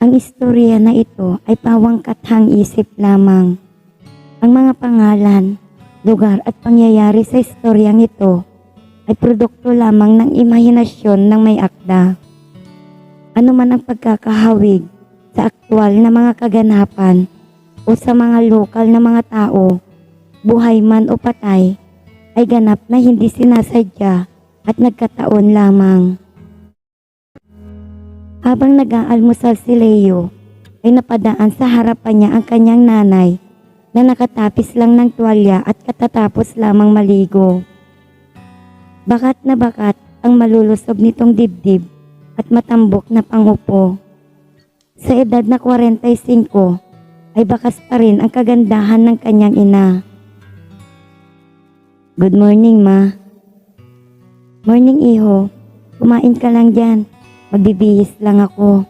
Ang istorya na ito ay pawang kathang isip lamang. Ang mga pangalan, lugar at pangyayari sa istoryang ito ay produkto lamang ng imahinasyon ng may akda. Ano man ang pagkakahawig sa aktwal na mga kaganapan o sa mga lokal na mga tao, buhay man o patay, ay ganap na hindi sinasadya at nagkataon lamang. Habang nag-aalmusal si Leo, ay napadaan sa harapan niya ang kanyang nanay na nakatapis lang ng tuwalya at katatapos lamang maligo. Bakat na bakat ang malulusob nitong dibdib at matambok na pangupo. Sa edad na 45 ay bakas pa rin ang kagandahan ng kanyang ina. Good morning, Ma. Morning, iho. Kumain ka lang dyan. Magbibihis lang ako.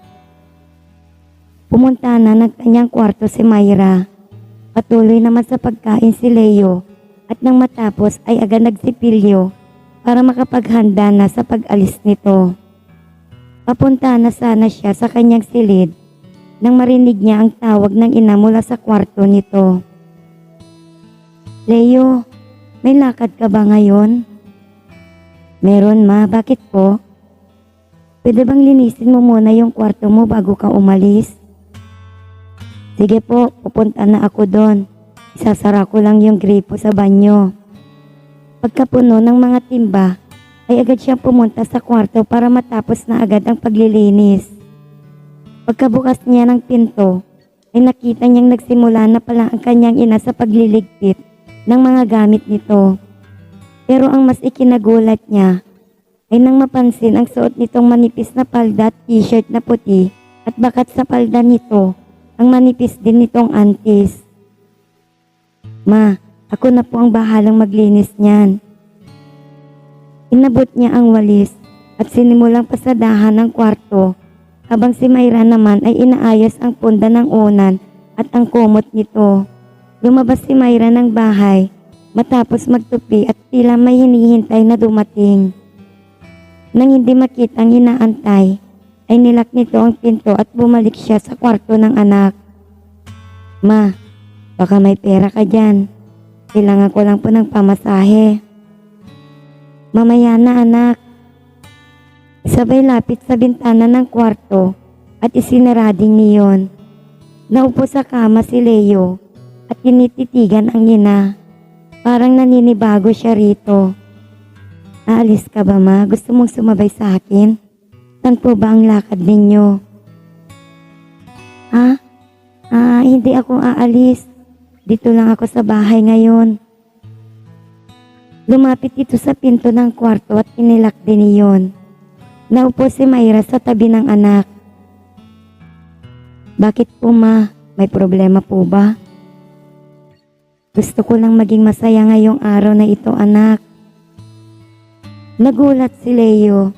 Pumunta na ng kanyang kwarto si Myra. Patuloy naman sa pagkain si Leo at nang matapos ay agad nagsipilyo para makapaghanda na sa pag-alis nito. Papunta na sana siya sa kanyang silid nang marinig niya ang tawag ng ina mula sa kwarto nito. Leo, may lakad ka ba ngayon? Meron, Ma. Bakit po? Pwede bang linisin mo muna yung kwarto mo bago ka umalis? Sige po, pupunta na ako doon. Isasara ko lang yung gripo sa banyo. Pagkapuno ng mga timba, ay agad siyang pumunta sa kwarto para matapos na agad ang paglilinis. Pagkabukas niya ng pinto, ay nakita niyang nagsimula na pala ang kanyang ina sa pagliligpit ng mga gamit nito. Pero ang mas ikinagulat niya, ay nang mapansin ang suot nitong manipis na palda at t-shirt na puti at bakat sa palda nito, ang manipis din nitong antis. Ma, ako na po ang bahalang maglinis niyan. Inabot niya ang walis at sinimulang pasadahan ng kwarto habang si Myra naman ay inaayos ang punda ng unan at ang kumot nito. Lumabas si Myra ng bahay matapos magtupi at tila may hinihintay na dumating. Nang hindi makitang hinaantay, ay nilak nito ang pinto at bumalik siya sa kwarto ng anak. Ma, baka may pera ka dyan. Kailangan ko lang po ng pamasahe. Mamaya na, anak. Sabay lapit sa bintana ng kwarto at isinarading niyon. Naupo sa kama si Leo at tinititigan ang ina. Parang naninibago siya rito. Aalis ka ba, Ma? Gusto mong sumabay sa akin? Saan po ba ang lakad ninyo? Hindi ako aalis. Dito lang ako sa bahay ngayon. Lumapit ito sa pinto ng kwarto at inilak din iyon. Naupo si Myra sa tabi ng anak. Bakit po, Ma? May problema po ba? Gusto ko lang maging masaya ngayong araw na ito, anak. Nagulat si Leo.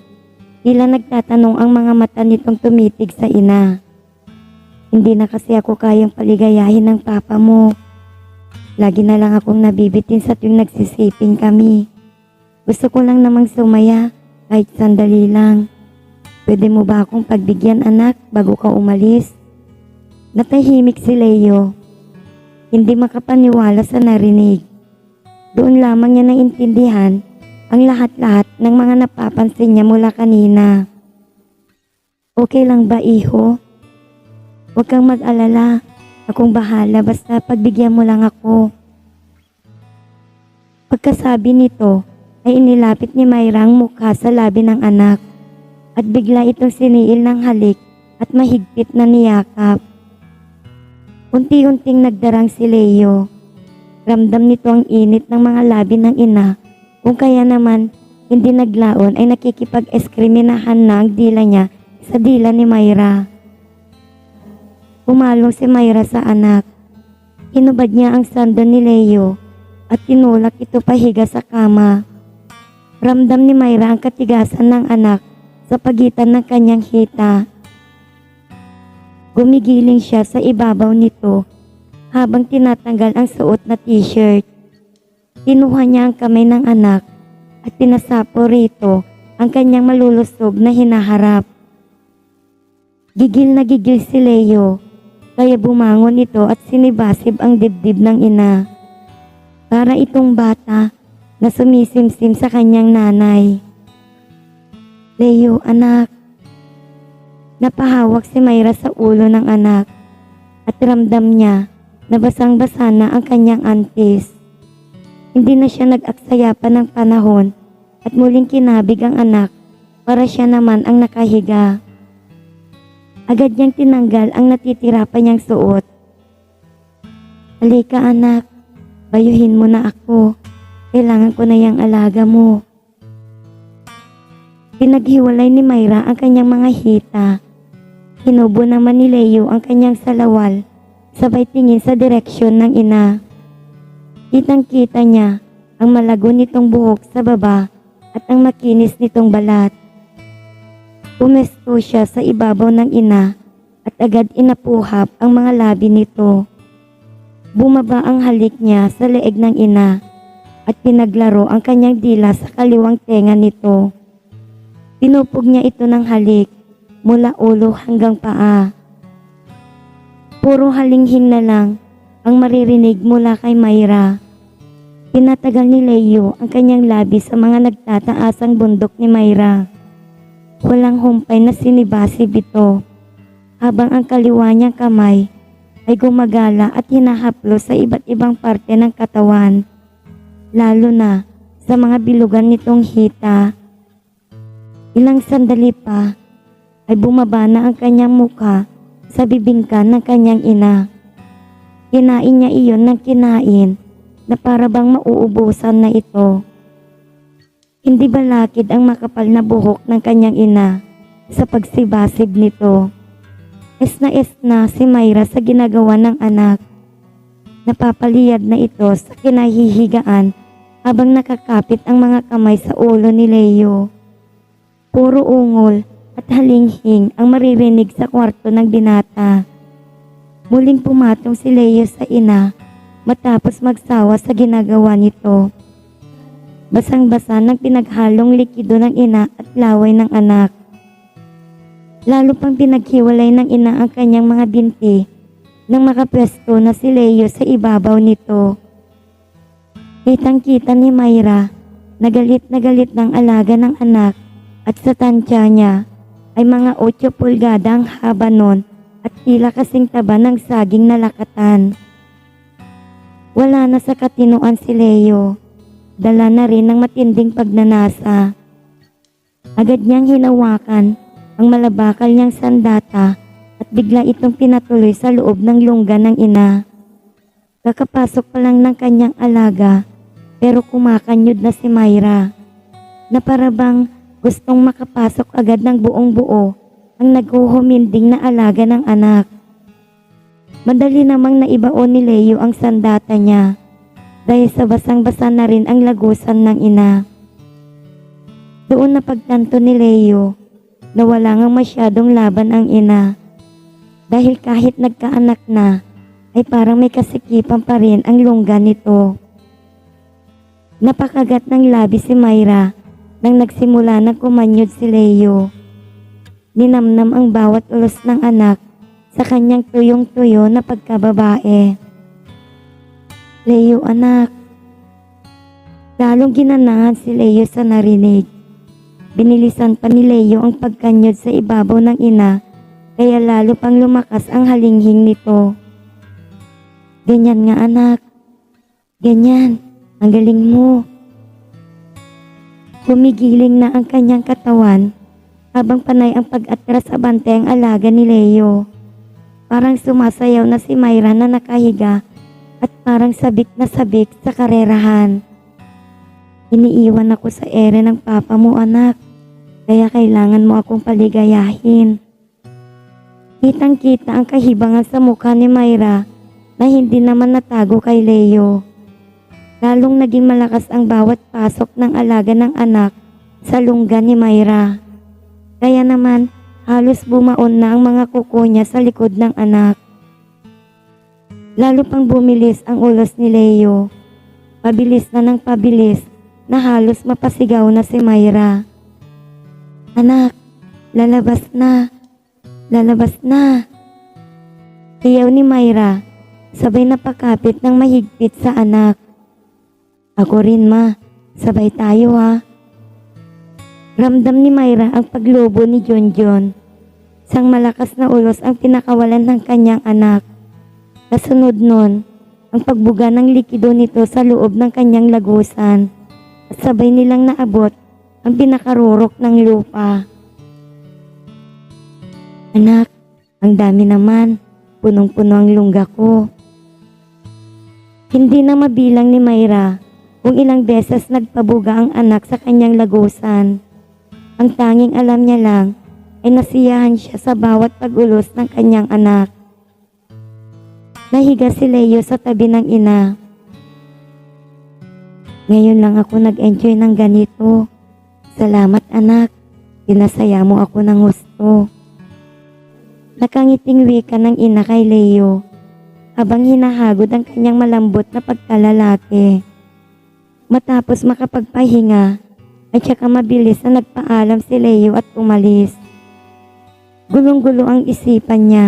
Tila nagtatanong ang mga mata nitong tumitig sa ina. Hindi na kasi ako kayang paligayahin ng papa mo. Lagi na lang akong nabibitin sa tuwing nagsisiping kami. Gusto ko lang namang sumaya kahit sandali lang. Pwede mo ba akong pagbigyan, anak, bago ka umalis? Natahimik si Leo. Hindi makapaniwala sa narinig. Doon lamang niya naintindihan ang lahat-lahat ng mga napapansin niya mula kanina. Okay lang ba, iho? Huwag kang mag-alala. Akong bahala basta pagbigyan mo lang ako. Pagkasabi nito, ay inilapit ni Myra ang mukha sa labi ng anak at bigla itong siniil ng halik at mahigpit na niyakap. Unti-unting nagdarang si Leo. Ramdam nito ang init ng mga labi ng ina. Kung kaya naman, hindi naglaon ay nakikipag-eskriminahan na ang dila niya sa dila ni Myra. Pumalong si Myra sa anak. Inubad niya ang sando ni Leo at tinulak ito pahiga sa kama. Ramdam ni Myra ang katigasan ng anak sa pagitan ng kanyang hita. Gumigiling siya sa ibabaw nito habang tinatanggal ang suot na t-shirt. Kinuha niya ang kamay ng anak at pinasapo rito ang kanyang malulusob na hinaharap. Gigil na gigil si Leo, kaya bumangon ito at sinibasib ang dibdib ng ina. Para itong bata na sumisimsim sa kanyang nanay. Leo, anak. Napahawak si Myra sa ulo ng anak at ramdam niya na basang-basa na ang kanyang antis. Hindi na siya nag-aksaya pa ng panahon at muling kinabig ang anak para siya naman ang nakahiga. Agad niyang tinanggal ang natitira pa niyang suot. Halika anak, bayuhin mo na ako. Kailangan ko na yung alaga mo. Pinaghiwalay ni Myra ang kanyang mga hita. Hinubo naman ni Leo ang kanyang salawal, sabay tingin sa direksyon ng ina. Kitang-kita niya ang malago nitong buhok sa baba at ang makinis nitong balat. Pumesto siya sa ibabaw ng ina at agad inapuhap ang mga labi nito. Bumaba ang halik niya sa leeg ng ina at pinaglaro ang kanyang dila sa kaliwang tenga nito. Pinupog niya ito ng halik mula ulo hanggang paa. Puro halinghing na lang ang maririnig mula kay Myra. Pinatagal ni Leo ang kanyang labi sa mga nagtataasang bundok ni Myra. Walang humpay na sinibasib ito, habang ang kaliwa niyang kamay ay gumagala at hinahaplo sa iba't ibang parte ng katawan, lalo na sa mga bilugan nitong hita. Ilang sandali pa ay bumaba na ang kanyang mukha sa bibingka ng kanyang ina. Kinain niya iyon ng kinain na para bang mauubusan na ito. Hindi balakid ang makapal na buhok ng kanyang ina sa pagsibasib nito. Es na si Myra sa ginagawa ng anak. Napapaliyad na ito sa kinahihigaan habang nakakapit ang mga kamay sa ulo ni Leo. Puro ungol at halinghing ang maririnig sa kwarto ng binata. Muling pumatong si Leo sa ina matapos magsawa sa ginagawa nito. Basang-basa ng pinaghalong likido ng ina at laway ng anak. Lalo pang pinaghiwalay ng ina ang kanyang mga binti nang makapwesto na si Leo sa ibabaw nito. Kitang-kita ni Myra na galit ng alaga ng anak at sa tansya niya ay mga 8 pulgada ang haba nun at tila kasing taba ng saging na lakatan. Wala na sa katinuan si Leo. Dala na rin ng matinding pagnanasa. Agad niyang hinawakan ang malabakal niyang sandata at bigla itong pinatuloy sa loob ng lungga ng ina. Kakapasok pa lang ng kanyang alaga pero kumakanyod na si Myra na parabang gustong makapasok agad ng buong buo ang naghuhuminding na alaga ng anak. Madali namang naibaon ni Leo ang sandata niya dahil sa basang-basa na rin ang lagusan ng ina. Doon na pagtanto ni Leo na wala ngang masyadong laban ang ina dahil kahit nagkaanak na ay parang may kasikipan pa rin ang lungga nito. Napakagat ng labi si Myra nang nagsimula na kumanyod si Leo. Ninamnam ang bawat ulos ng anak sa kanyang tuyong-tuyo na pagkababae. Leo anak. Lalong ginanahan si Leo sa narinig. Binilisan pa ni Leo ang pagkanyod sa ibabaw ng ina kaya lalo pang lumakas ang halinghing nito. Ganyan nga anak. Ganyan. Ang galing mo. Gumigiling na ang kanyang katawan habang panay ang pag-atras sa bantay ang alaga ni Leo. Parang sumasayaw na si Myra na nakahiga at parang sabik na sabik sa karerahan. Iniiwan ako sa ere ng papa mo anak, kaya kailangan mo akong paligayahin. Kitang-kita ang kahibangan sa mukha ni Myra na hindi naman natago kay Leo. Lalong naging malakas ang bawat pasok ng alaga ng anak sa lungga ni Myra. Kaya naman halos bumaon na ang mga kuko niya sa likod ng anak. Lalo pang bumilis ang ulos ni Leo. Pabilis na ng pabilis na halos mapasigaw na si Myra. Anak, lalabas na. lalabas na. Iyaw ni Myra, sabay napakapit ng mahigpit sa anak. Ako rin ma, sabay tayo ha. Ramdam ni Myra ang paglobo ni Junjun. Sang malakas na ulos ang pinakawalan ng kanyang anak. Kasunod nun, ang pagbuga ng likido nito sa loob ng kanyang lagusan. At sabay nilang naabot ang pinakarurok ng lupa. Anak, ang dami naman. Punong-puno ang lungga ko. Hindi na mabilang ni Myra kung ilang beses nagpabuga ang anak sa kanyang lagusan. Ang tanging alam niya lang ay nasiyahan siya sa bawat pag-ulos ng kanyang anak. Nahiga si Leo sa tabi ng ina. Ngayon lang ako nag-enjoy ng ganito. Salamat anak, pinasaya mo ako ng gusto. Nakangiting wika ng ina kay Leo habang hinahagod ang kanyang malambot na pagkalalaki. Matapos makapagpahinga ay saka mabilis na nagpaalam si Leo at umalis. Gulong-gulo ang isipan niya.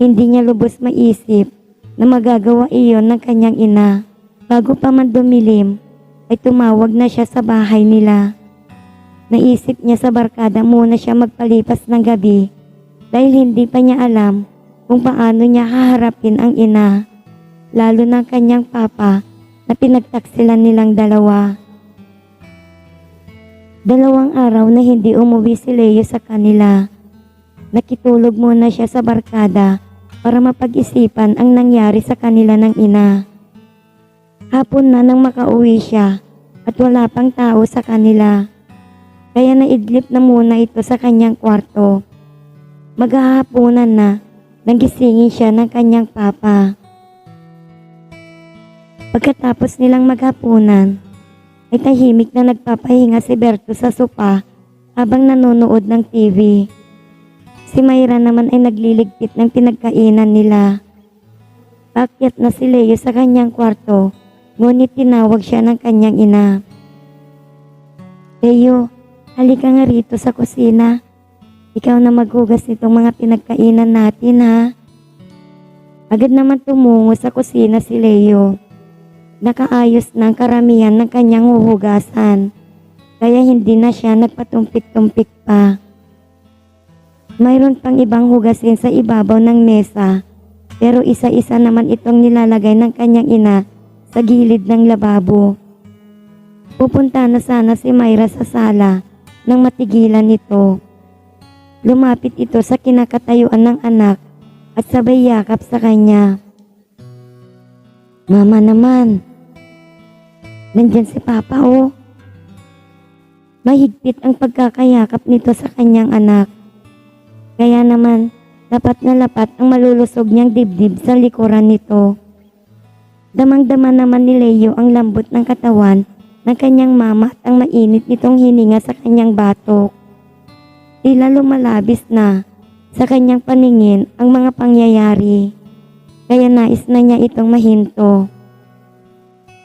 Hindi niya lubos maisip na magagawa iyon ng kanyang ina. Bago pa man dumilim ay tumawag na siya sa bahay nila. Naisip niya sa barkada muna siya magpalipas ng gabi dahil hindi pa niya alam kung paano niya haharapin ang ina, lalo ng kanyang papa na pinagtaksilan nilang dalawa. 2 araw na hindi umuwi si Leo sa kanila. Nakitulog muna siya sa barkada para mapag-isipan ang nangyari sa kanila ng ina. Hapon na nang makauwi siya at wala pang tao sa kanila. Kaya naidlip na muna ito sa kanyang kwarto. Maghahaponan na nang gisingin siya ng kanyang papa. Pagkatapos nilang maghapunan, ay tahimik na nagpapahinga si Berto sa sopa habang nanonood ng TV. Si Myra naman ay nagliligpit ng pinagkainan nila. Paakyat na si Leo sa kanyang kwarto, ngunit tinawag siya ng kanyang ina. Leo, halika nga rito sa kusina. Ikaw na maghugas nitong mga pinagkainan natin ha. Agad naman tumungo sa kusina si Leo. Nakaayos na ang karamihan ng kanyang huhugasan, kaya hindi na siya nagpatumpik-tumpik pa. Mayroon pang ibang hugasin sa ibabaw ng mesa, pero isa-isa naman itong nilalagay ng kanyang ina sa gilid ng lababo. Pupunta na sana si Myra sa sala nang matigilan ito. Lumapit ito sa kinakatayuan ng anak at sabay yakap sa kanya. Mama naman, nandyan si Papa oh. Mahigpit ang pagkakayakap nito sa kanyang anak. Kaya naman, lapat na lapat ang malulusog niyang dibdib sa likuran nito. Damang-dama naman ni Leo ang lambot ng katawan ng kanyang mama at ang mainit nitong hininga sa kanyang batok. Tila lumalabis na sa kanyang paningin ang mga pangyayari, kaya nais na niya itong mahinto.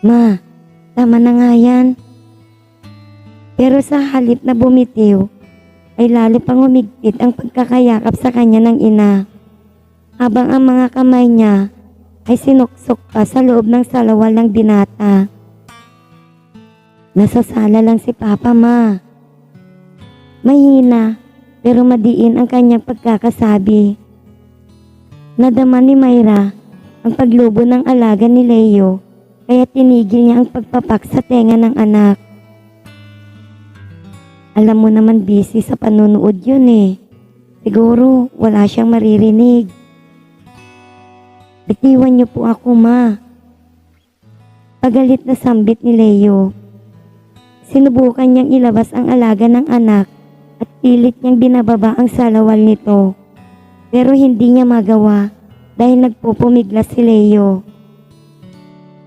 Ma, tama na nga yan. Pero sa halip na bumitiw, ay lalo pang humigpit ang pagkakayakap sa kanya ng ina, habang ang mga kamay niya ay sinuksok pa sa loob ng salawal ng binata. Nasa sala lang si Papa, ma. Mahina pero madiin ang kanyang pagkakasabi. Nadama ni Myra ang paglubo ng alaga ni Leo, kaya tinigil niya ang pagpapak sa tenga ng anak. Alam mo naman busy sa panunood yun eh. Siguro wala siyang maririnig. Bitiwan niyo po ako, ma. Pagalit na sambit ni Leo. Sinubukan niyang ilabas ang alaga ng anak at pilit niyang binababa ang salawal nito. Pero hindi niya magawa dahil nagpupumiglas si Leo.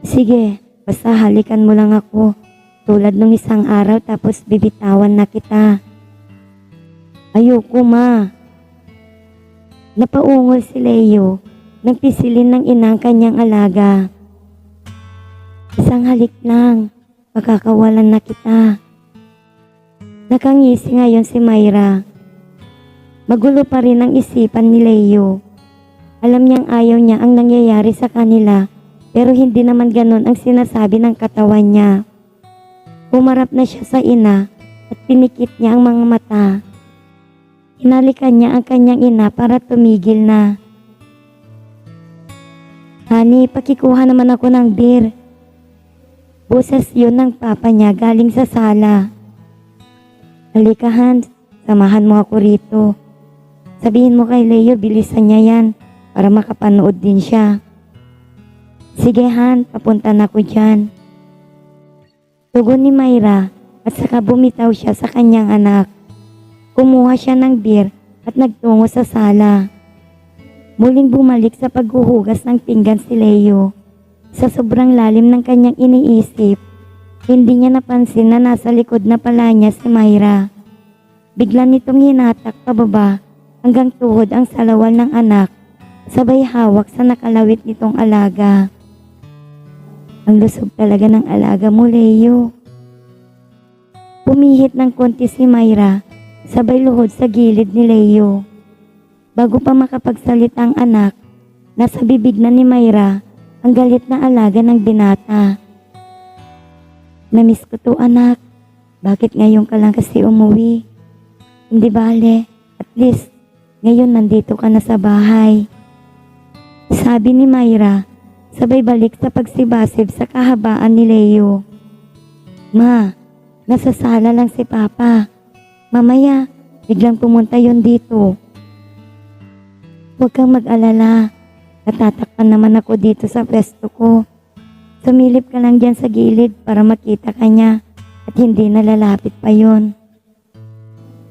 Sige, basta halikan mo lang ako. Tulad nung isang araw tapos bibitawan na kita. Ayoko, ma. Napaungol si Leo nang pisilin ng inang kanyang alaga. Isang halik lang, pagkakawalan na kita. Nakangisi ngayon si Myra. Magulo pa rin ang isipan ni Leo. Alam niyang ayaw niya ang nangyayari sa kanila, pero hindi naman ganon ang sinasabi ng katawan niya. Humarap na siya sa ina at pinikit niya ang mga mata. Hinalikan niya ang kanyang ina para tumigil na. "Honey, pakikuha naman ako ng beer." Boses yun ng papa niya galing sa sala. "Halika Hans, samahan mo ako rito. Sabihin mo kay Leo, bilisan niya yan para makapanood din siya." "Sige Han, papunta na ako dyan." Tugon ni Myra at saka bumitaw siya sa kanyang anak. Kumuha siya ng beer at nagtungo sa sala. Muling bumalik sa paghuhugas ng pinggan si Leo. Sa sobrang lalim ng kanyang iniisip, hindi niya napansin na nasa likod na pala niya si Myra. Bigla nitong hinatak pababa hanggang tuhod ang salawal ng anak, sabay hawak sa nakalawit nitong alaga. "Ang lusog talaga ng alaga mo, Leo." Pumihit ng konti si Myra, sabay luhod sa gilid ni Leo. Bago pa makapagsalita ang anak, nasa bibig na ni Myra ang galit na alaga ng binata. "Namiss ko to anak, bakit ngayon ka lang kasi umuwi? Hindi bale, at least ngayon nandito ka na sa bahay." Sabi ni Myra, sabay balik sa pagsibasib sa kahabaan ni Leo. "Ma, nasa sala lang si Papa. Mamaya, biglang pumunta yon dito." "Huwag kang mag-alala. Natatakpan naman ako dito sa pwesto ko. Sumilip ka lang dyan sa gilid para makita ka niya at hindi nalalapit pa yon."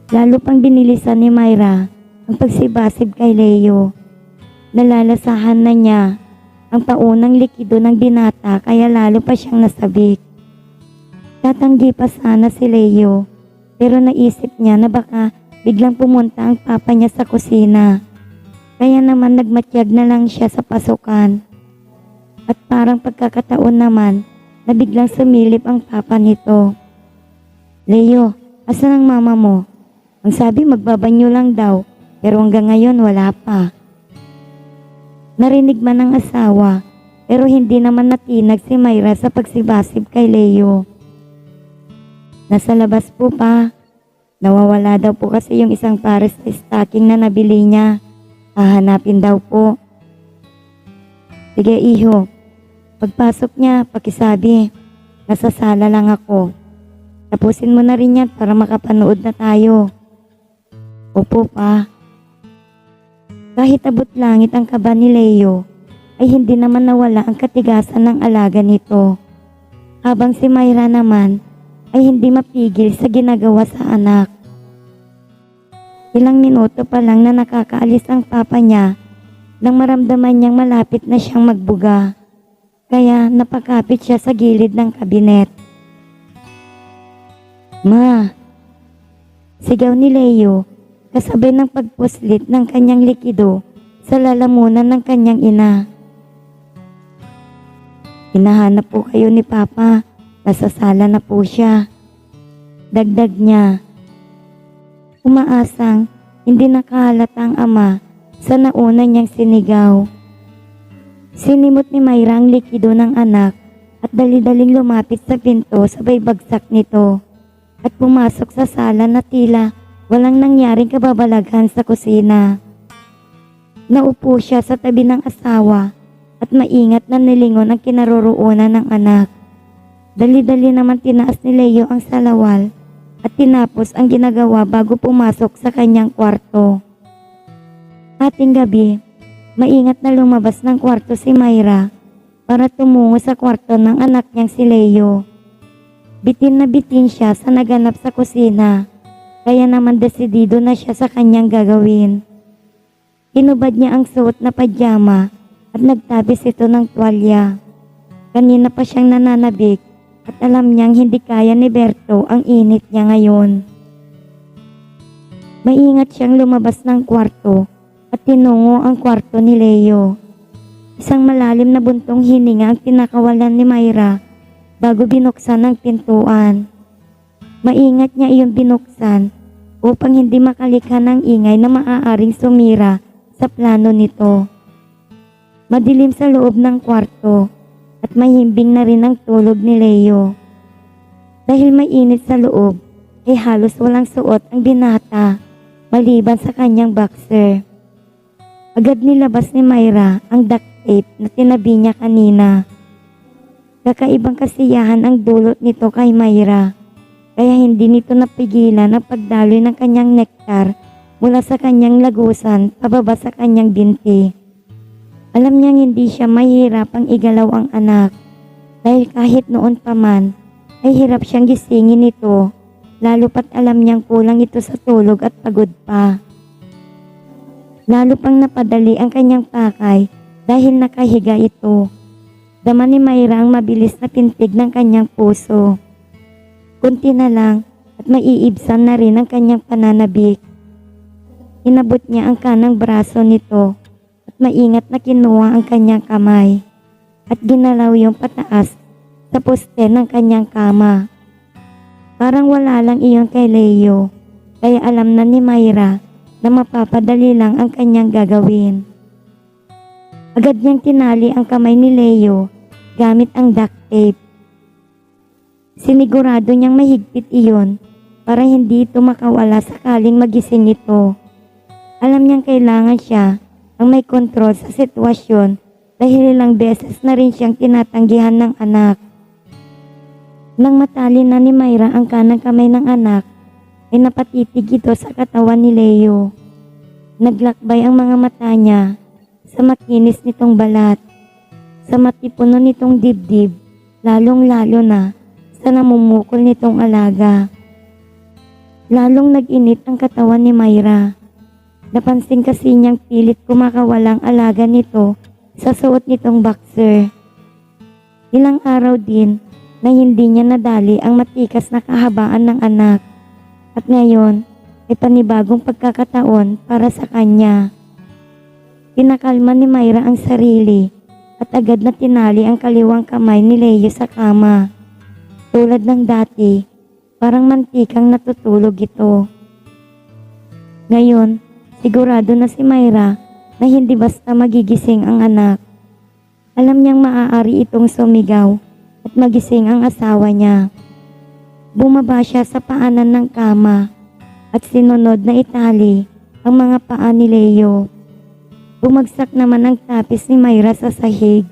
Lalo pang binilisan ni Myra ang pagsibasib kay Leo. Nalalasahan na niya ang paunang likido ng binata kaya lalo pa siyang nasabik. Tatanggi pa sana si Leo pero naisip niya na baka biglang pumunta ang papa niya sa kusina. Kaya naman nagmatyag na lang siya sa pasukan. At parang pagkakataon naman na biglang sumilip ang papa nito. "Leo, asan ang mama mo? Ang sabi magbabanyo lang daw pero hanggang ngayon wala pa." Narinig man ng asawa pero hindi naman natinag si Myra sa pagsibasib kay Leo. "Nasa labas po pa. Nawawala daw po kasi yung isang pares na stocking na nabili niya. Hahanapin daw po." "Sige iho, pagpasok niya pakisabi, nasa sala lang ako. Tapusin mo na rin yan para makapanood na tayo." "Opo pa." Kahit abot langit ang kaba ni Leo, ay hindi naman nawala ang katigasan ng alaga nito. Habang si Myra naman ay hindi mapigil sa ginagawa sa anak. Ilang minuto pa lang na nakakaalis ang papa niya nang maramdaman niyang malapit na siyang magbuga. Kaya napakapit siya sa gilid ng kabinet. "Ma!" Sigaw ni Leo kasabay ng pagpuslit ng kanyang likido sa lalamunan ng kanyang ina. "Hinahanap po kayo ni Papa. Nasa sala na po siya." Dagdag niya. Umaasang hindi nakahalata ang ama sa nauna niyang sinigaw. Sinimot ni Myra ang likido ng anak at dali-daling lumapit sa pinto sabay bagsak nito at pumasok sa sala na tila walang nangyaring kababalaghan sa kusina. Naupo siya sa tabi ng asawa at maingat na nilingon ang kinaroroonan ng anak. Dali-dali naman tinaas ni Leo ang salawal at tinapos ang ginagawa bago pumasok sa kanyang kwarto. Ating gabi, maingat na lumabas ng kwarto si Myra para tumungo sa kwarto ng anak niyang si Leo. Bitin na bitin siya sa naganap sa kusina, kaya naman desidido na siya sa kanyang gagawin. Hinubad niya ang suot na pajama at nagtabis ito ng tuwalya. Kanina pa siyang nananabik at alam niyang hindi kaya ni Berto ang init niya ngayon. Maingat siyang lumabas ng kwarto at tinungo ang kwarto ni Leo. Isang malalim na buntong hininga ang pinakawalan ni Myra bago binuksan ang pintuan. Maingat niya iyon binuksan upang hindi makalikha ng ingay na maaaring sumira sa plano nito. Madilim sa loob ng kwarto at mahimbing na rin ang tulog ni Leo. Dahil mainit sa loob, ay halos walang suot ang binata maliban sa kanyang boxer. Agad nilabas ni Myra ang duct tape na tinabi niya kanina. Kakaibang kasiyahan ang dulot nito kay Myra, kaya hindi nito napigilan ang pagdaloy ng kanyang nektar mula sa kanyang lagusan pababa sa kanyang binti. Alam niyang hindi siya mahihirapang igalaw ang anak, dahil kahit noon pa man ay hirap siyang gisingin ito, lalo pat alam niyang kulang ito sa tulog at pagod pa. Lalo pang napadali ang kanyang pakay dahil nakahiga ito. Dama ni Myra ang mabilis na pintig ng kanyang puso. Kunti na lang at maiibsan na rin ang kanyang pananabik. Inabot niya ang kanang braso nito at maingat na kinuha ang kanyang kamay at ginalaw yung pataas sa poste ng kanyang kama. Parang wala lang iyon kay Leo, kaya alam na ni Myra na mapapadali lang ang kanyang gagawin. Agad niyang tinali ang kamay ni Leo gamit ang duct tape. Sinigurado niyang mahigpit iyon para hindi ito makawala sakaling magising ito. Alam niyang kailangan siya ang may kontrol sa sitwasyon dahil ilang beses na rin siyang tinatanggihan ng anak. Nang matali na ni Myra ang kanang kamay ng anak, ay napatitig ito sa katawan ni Leo. Naglakbay ang mga mata niya sa makinis nitong balat, sa matipuno nitong dibdib, lalong-lalo na sa namumukol nitong alaga. Lalong nag-init ang katawan ni Myra. Napansin kasi niyang pilit kumakawalang alaga nito sa suot nitong boxer. Ilang araw din na hindi niya nadali ang matikas na kahabaan ng anak. At ngayon ay panibagong pagkakataon para sa kanya. Pinakalma ni Myra ang sarili at agad na tinali ang kaliwang kamay ni Leo sa kama. Tulad ng dati, parang mantikang natutulog ito. Ngayon, sigurado na si Myra na hindi basta magigising ang anak. Alam niyang maaari itong sumigaw at magising ang asawa niya. Bumaba siya sa paanan ng kama at sinunod na itali ang mga paa ni Leo. Bumagsak naman ang tapis ni Myra sa sahig.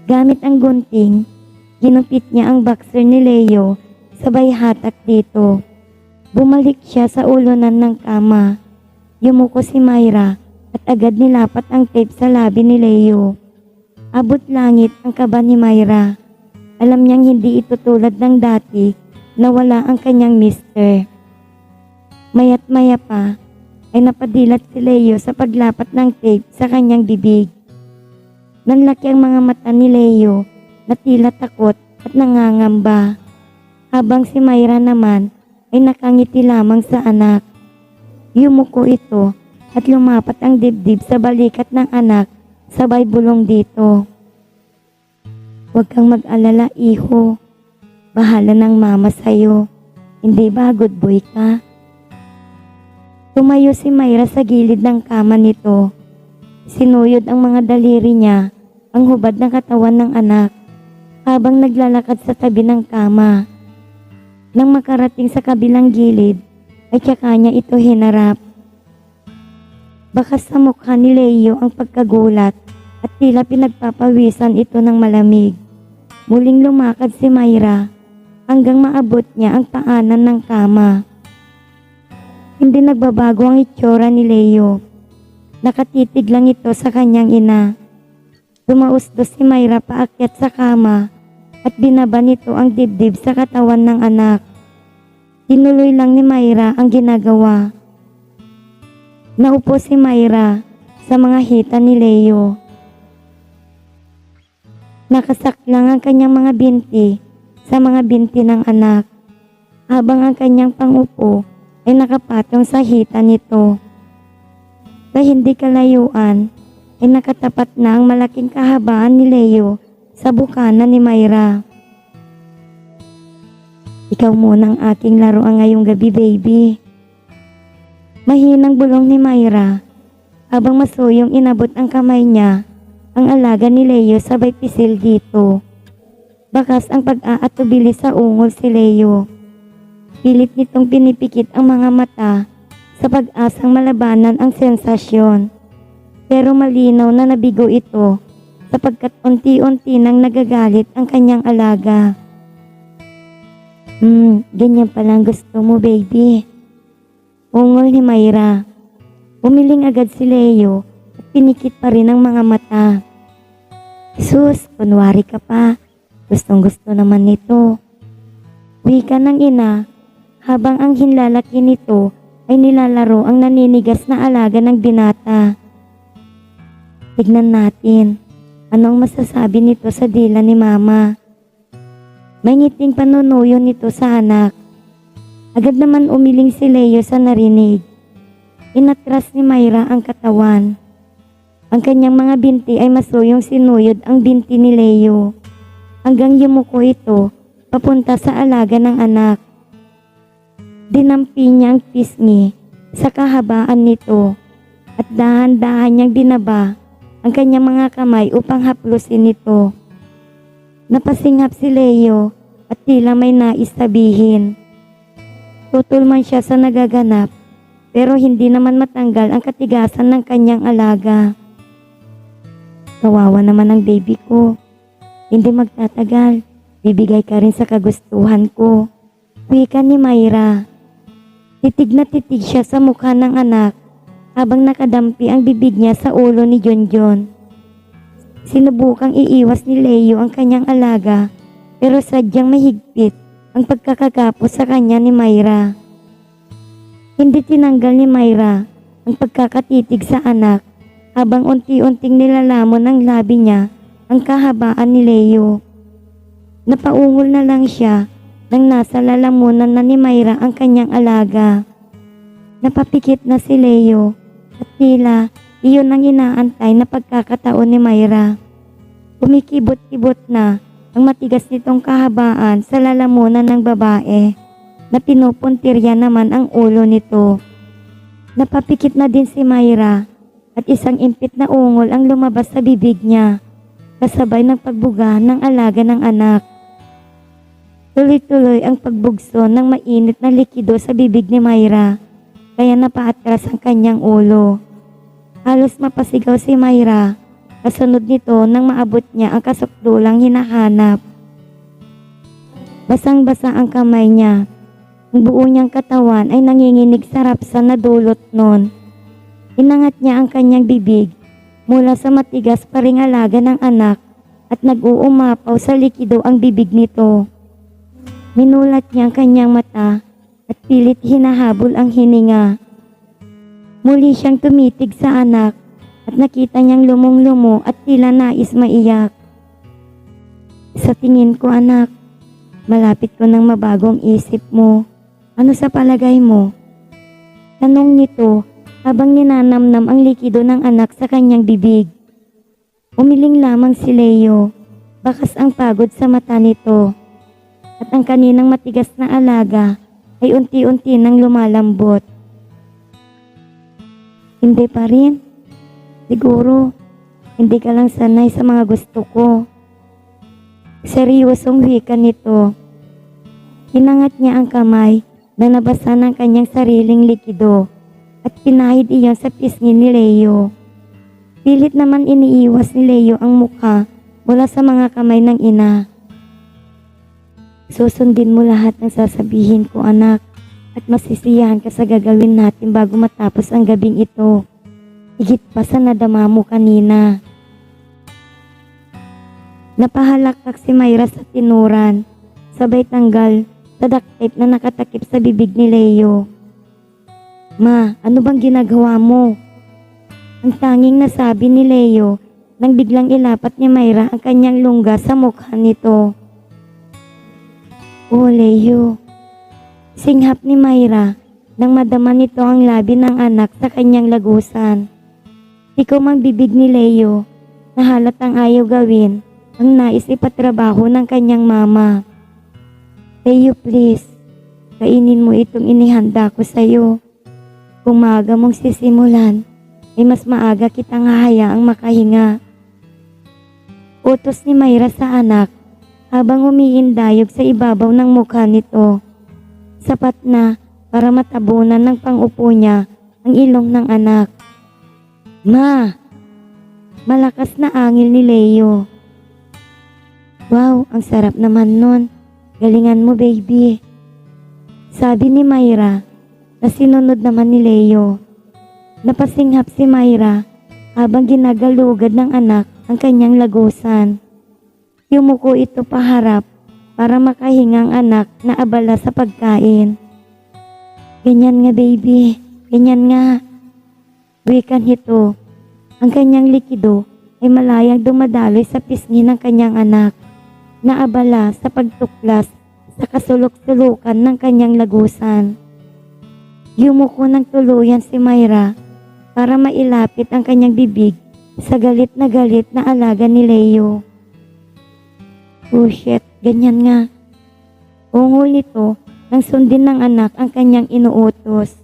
Gamit ang gunting, ginupit niya ang boxer ni Leo sabay hatak dito. Bumalik siya sa ulunan ng kama. Yumuko si Myra at agad nilapat ang tape sa labi ni Leo. Abot langit ang kaba ni Myra. Alam niyang hindi ito tulad ng dati na wala ang kanyang mister. Maya't maya pa ay napadilat si Leo sa paglapat ng tape sa kanyang bibig. Nanlaki ang mga mata ni Leo na tila takot at nangangamba, habang si Myra naman ay nakangiti lamang sa anak. Yumuko ito at lumapat ang dibdib sa balikat ng anak sabay bulong dito. Huwag kang mag-alala, iho. Bahala ng mama sa'yo. Hindi ba good boy ka? Tumayo si Myra sa gilid ng kama nito. Sinuyod ang mga daliri niya ang hubad ng katawan ng anak habang naglalakad sa tabi ng kama. Nang makarating sa kabilang gilid, ay tsaka niya ito hinarap. Bakas sa mukha ni Leo ang pagkagulat at tila pinagpapawisan ito ng malamig. Muling lumakad si Myra hanggang maabot niya ang paanan ng kama. Hindi nagbabago ang itsura ni Leo. Nakatitig lang ito sa kanyang ina. Dumausdos si Myra paakyat sa kama at binaba nito ang dibdib sa katawan ng anak. Tinuloy lang ni Myra ang ginagawa. Naupo si Myra sa mga hita ni Leo. Nakasaklang ang kanyang mga binti sa mga binti ng anak, habang ang kanyang pangupo ay nakapatong sa hita nito. Sa hindi kalayuan ay nakatapat na ang malaking kahabaan ni Leo sa bukana ni Myra. Ikaw muna ang aking laruan ngayong gabi, baby. Mahinang bulong ni Myra. Habang masuyong inabot ang kamay niya, ang alaga ni Leo sabay pisil dito. Bakas ang pag-aatubili sa ungol si Leo. Pilit nitong pinipikit ang mga mata sa pag-asang malabanan ang sensasyon. Pero malinaw na nabigo ito sapagkat unti-unti nang nagagalit ang kanyang alaga. Ganyan palang gusto mo, baby. Ungol ni Myra. Umiling agad si Leo at pinikit pa rin ang mga mata. Sus, kunwari ka pa. Gustong gusto naman nito. Wika ng ina habang ang hinlalaki nito ay nilalaro ang naninigas na alaga ng binata. Tignan natin, anong masasabi nito sa dila ni mama. May ngiting panunuyo nito sa anak. Agad naman umiling si Leo sa narinig. Inatras ni Myra ang katawan. Ang kanyang mga binti ay masuyong sinuyod ang binti ni Leo. Hanggang yumuko ito papunta sa alaga ng anak. Dinampi niya ang pisngi sa kahabaan nito at dahan-dahan niyang binaba ang kanyang mga kamay upang haplusin ito. Napasinghap si Leo at tila may nais sabihin. Tutol man siya sa nagaganap pero hindi naman matanggal ang katigasan ng kanyang alaga. Kawawa naman ang baby ko. Hindi magtatagal. Bibigay ka rin sa kagustuhan ko. Wika ni Myra. Titig na titig siya sa mukha ng anak habang nakadampi ang bibig niya sa ulo ni Jonjon. Sinubukang iiwas ni Leo ang kanyang alaga pero sadyang mahigpit ang pagkakagapos sa kanya ni Myra. Hindi tinanggal ni Myra ang pagkakatitig sa anak habang unti-unting nilalamon ng labi niya ang kahabaan ni Leo. Napaungol na lang siya nang nasa lalamunan na ni Myra ang kanyang alaga. Napapikit na si Leo at tila iyon ang inaantay na pagkakataon ni Myra. Kumikibot-kibot na ang matigas nitong kahabaan sa lalamunan ng babae na pinupuntirya naman ang ulo nito. Napapikit na din si Myra at isang impit na ungol ang lumabas sa bibig niya kasabay ng pagbuga ng alaga ng anak. Tuloy-tuloy ang pagbugso ng mainit na likido sa bibig ni Myra kaya napaatras ang kanyang ulo. Halos mapasigaw si Myra kasunod nito nang maabot niya ang kasukdulang hinahanap. Basang-basa ang kamay niya. Ang buo niyang katawan ay nanginginig sa rapsa na dulot nun. Inangat niya ang kanyang bibig mula sa matigas pa ring alaga ng anak at nag-uumapaw sa likido ang bibig nito. Minulat niya ang kanyang mata at pilit hinahabol ang hininga. Muli siyang tumitig sa anak at nakita niyang lumong-lumo at tila nais maiyak. Sa tingin ko anak, malapit ko nang mabagong isip mo. Ano sa palagay mo? Tanong nito habang ninanamnam ang likido ng anak sa kanyang bibig. Umiling lamang si Leo, bakas ang pagod sa mata nito. At ang kaninang matigas na alaga ay unti-unti nang lumalambot. Hindi pa rin. Siguro, hindi ka lang sanay sa mga gusto ko. Seryosong wika nito. Hinangat niya ang kamay na nabasa ng kanyang sariling likido at pinahid iyon sa pisngi ni Leo. Pilit naman iniiwas ni Leo ang mukha mula sa mga kamay ng ina. Susundin mo lahat ng sasabihin ko anak at masisiyahan ka sa gagawin natin bago matapos ang gabing ito. Higit pa sa nadama mo kanina. Napahalakak si Myra sa tinuran, sabay tanggal sa duct tape na nakatakip sa bibig ni Leo. Ma, ano bang ginagawa mo? Ang tanging nasabi ni Leo nang biglang ilapat ni Myra ang kanyang lungga sa mukha nito. Oh, Leo. Singhap ni Myra nang madama nito ang labi ng anak sa kanyang lagusan. Tikom ang bibig ni Leo na halatang ayaw gawin ang nais ipatrabaho ng kanyang mama. Leo, please, kainin mo itong inihanda ko sa'yo. Kung maaga mong sisimulan, ay mas maaga kitang hahayaang makahinga. Utos ni Myra sa anak habang umiindayog sa ibabaw ng mukha nito. Sapat na para matabunan ng pangupo niya ang ilong ng anak. Ma! Malakas na angil ni Leo. Wow, ang sarap naman nun. Galingan mo, baby. Sabi ni Myra na sinunod naman ni Leo. Napasinghap si Myra habang ginagalugad ng anak ang kanyang lagusan. Yumuko ito paharap para makahinga ang anak na abala sa pagkain. Ganyan nga, baby. Ganyan nga. Wikan nito. Ang kanyang likido ay malayang dumadaloy sa pisngi ng kanyang anak na abala sa pagtuklas sa kasulok-sulukan ng kanyang lagusan. Yumuko ng tuluyan si Myra para mailapit ang kanyang bibig sa galit na alaga ni Leo. Oh shit, ganyan nga. Ungol nito nang sundin ng anak ang kanyang inuutos.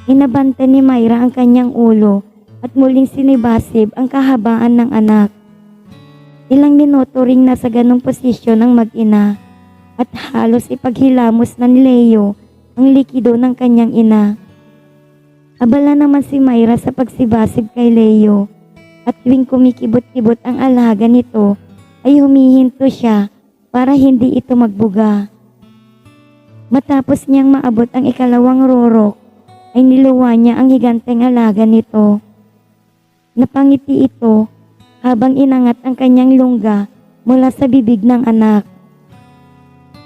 Inabanta ni Myra ang kanyang ulo at muling sinibasib ang kahabaan ng anak. Ilang minuto ring nasa ganong posisyon ang mag-ina at halos ipaghilamos na ni Leo ang likido ng kanyang ina. Abala naman si Myra sa pagsibasib kay Leo at tuwing kumikibot-kibot ang alaga nito ay humihinto siya para hindi ito magbuga. Matapos niyang maabot ang ikalawang rorok ay niluwa niya ang higanteng alaga nito. Napangiti ito habang inangat ang kanyang lungga mula sa bibig ng anak.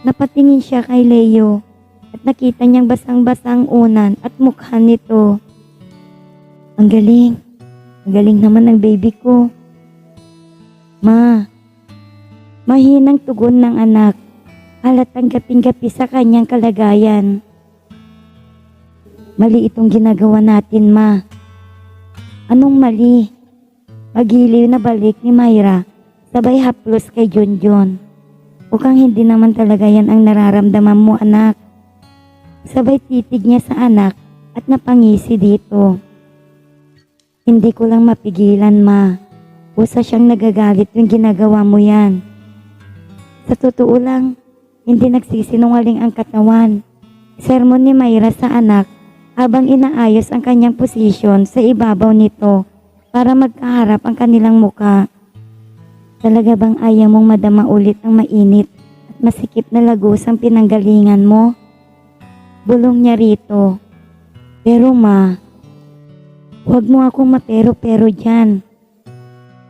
Napatingin siya kay Leo at nakita niyang basang-basang unan at mukha nito. Ang galing naman ng baby ko. Ma, mahinang tugon ng anak, halatang gaping-gapi sa kanyang kalagayan. Mali itong ginagawa natin, ma. Anong mali? Magiliw na balik ni Myra, sabay haplos kay Junjun. Mukhang hindi naman talaga yan ang nararamdaman mo, anak. Sabay titig niya sa anak at napangisi dito. Hindi ko lang mapigilan, ma. Usa siyang nagagalit yung ginagawa mo yan. Sa totoo lang, hindi nagsisinungaling ang katawan. Sermon ni Myra sa anak habang inaayos ang kanyang posisyon sa ibabaw nito para magkaharap ang kanilang muka. Talaga bang ayaw mong madama ulit ang mainit at masikip na lagos ang pinanggalingan mo? Bulong niya rito. Pero ma, huwag mo akong mapero-pero dyan.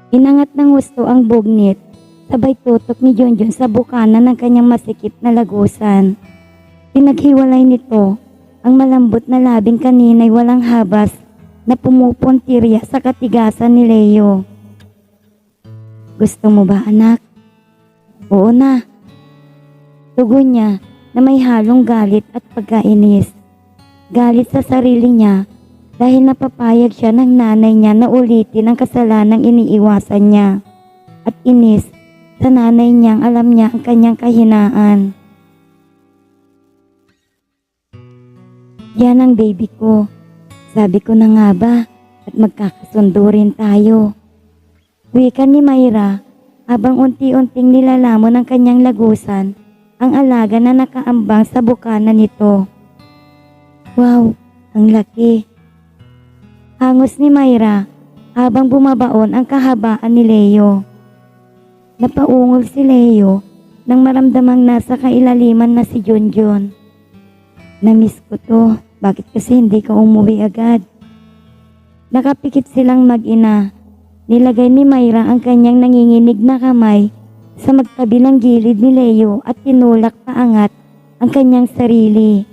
Inangat ng gusto ang bugnit, sabay tutok ni Junjun sa bukana ng kanyang masikip na lagusan. Pinaghiwalay nito ang malambot na labing kanina'y walang habas na pumupuntirya sa katigasan ni Leo. Gusto mo ba, anak? Oo na. Tugon niya na may halong galit at pagkainis. Galit sa sarili niya dahil napapayag siya ng nanay niya na ulitin ang kasalanang iniiwasan niya. At inis sa nanay niyang alam niya ang kanyang kahinaan. Yan ang baby ko. Sabi ko na nga ba at magkakasundo rin tayo. Wika ni Myra habang unti-unting nilalamon ng kanyang lagusan ang alaga na nakaambang sa bukana nito. Wow, ang laki. Hangos ni Myra habang bumabaon ang kahabaan ni Leo. Napaungol si Leo nang maramdamang nasa kailaliman na si Junjun. Namiss ko to. Bakit kasi hindi ka umuwi agad? Nakapikit silang mag-ina. Nilagay ni Myra ang kanyang nanginginig na kamay sa magkabilang gilid ni Leo at tinulak paangat ang kanyang sarili.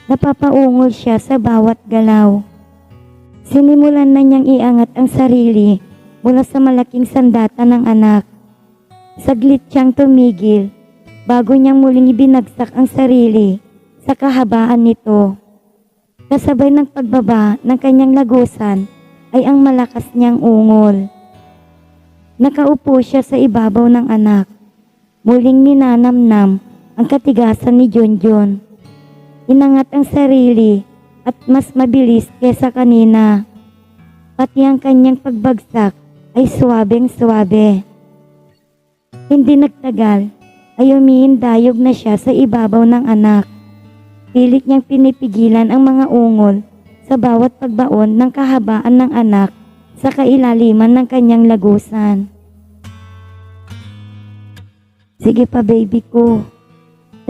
Napapaungol siya sa bawat galaw. Sinimulan na niyang iangat ang sarili mula sa malaking sandata ng anak. Saglit siyang tumigil bago niyang muling ibinagsak ang sarili sa kahabaan nito. Kasabay ng pagbaba ng kanyang lagusan ay ang malakas niyang ungol. Nakaupo siya sa ibabaw ng anak. Muling ninanamnam ang katigasan ni Junjun. Inangat ang sarili at mas mabilis kesa kanina. Pati ang kanyang pagbagsak ay suwabeng-suwabe. Hindi nagtagal ay umiindayog na siya sa ibabaw ng anak. Pilit niyang pinipigilan ang mga ungol sa bawat pagbaon ng kahabaan ng anak sa kailaliman ng kanyang lagusan. Sige pa baby ko.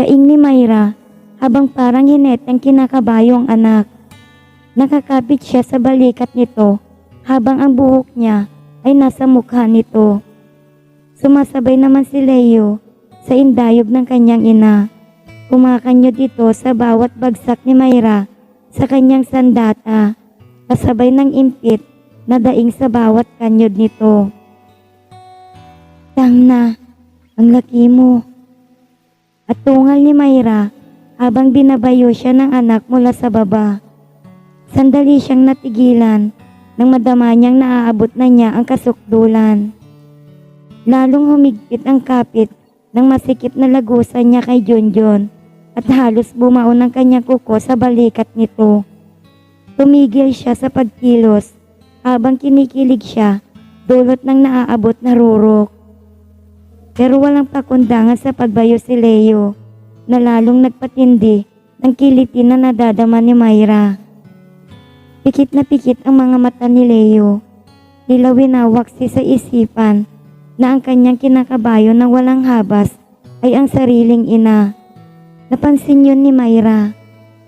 Daing ni Myra habang parang hineteng kinakabayo ang anak. Nakakapit siya sa balikat nito habang ang buhok niya ay nasa mukha nito. Sumasabay naman si Leo sa indayog ng kanyang ina. Kumakanyod ito sa bawat bagsak ni Myra sa kanyang sandata, kasabay ng impit na daing sa bawat kanyod nito. Tang na, ang laki mo. At tungal ni Myra habang binabayo siya ng anak mula sa baba. Sandali siyang natigilan nang madama niyang naaabot na niya ang kasukdulan. Lalong humigpit ang kapit ng masikip na lagusan niya kay Junjun at halos bumaon ang kanyang kuko sa balikat nito. Tumigil siya sa pagkilos habang kinikilig siya dulot ng naaabot na rurok. Pero walang pakundangan sa pagbayo si Leo na lalong nagpatindi ng kilitin na nadadama ni Myra. Pikit na pikit ang mga mata ni Leo. Tila winawaksi sa isipan na ang kanyang kinakabayo ng walang habas ay ang sariling ina. Napansin yun ni Myra.